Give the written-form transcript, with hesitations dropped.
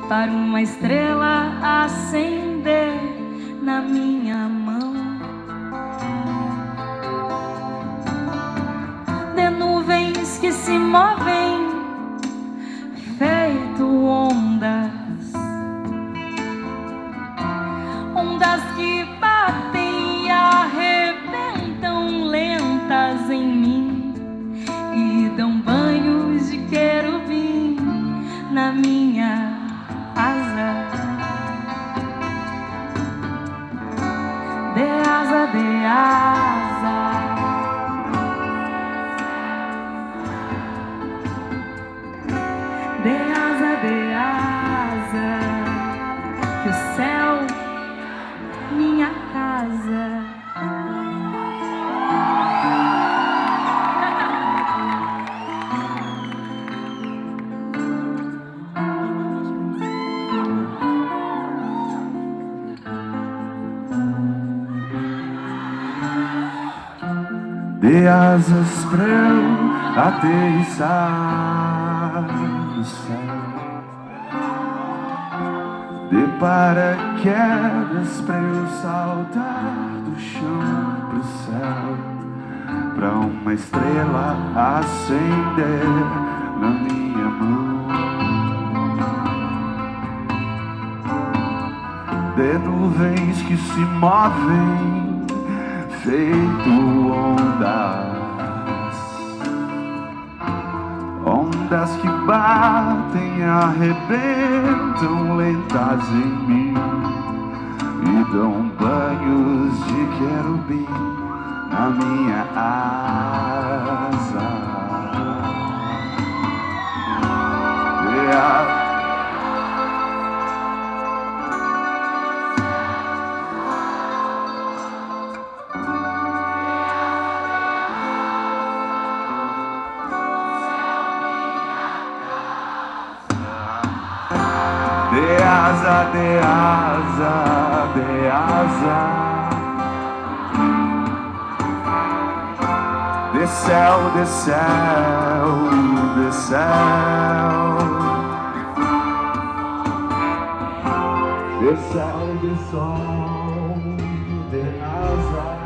para uma estrela acender na minha mão. De nuvens que se movem feito ondas, ondas que batem e arrebentam lentas em mim e dão banhos de querubim na minha asa. De asa, de asa, de asa, de asa, que o céu, minha casa. Dê asas pra eu aterrissar no céu. Dê paraquedas pra eu saltar do chão pro céu, pra uma estrela acender na minha mão. Dê nuvens que se movem feito ondas, ondas que batem e arrebentam lentas em mim e dão banhos de querubim na minha asa. De asa, de asa, de asa, de céu, de céu, de céu, de céu, de sol, de asa.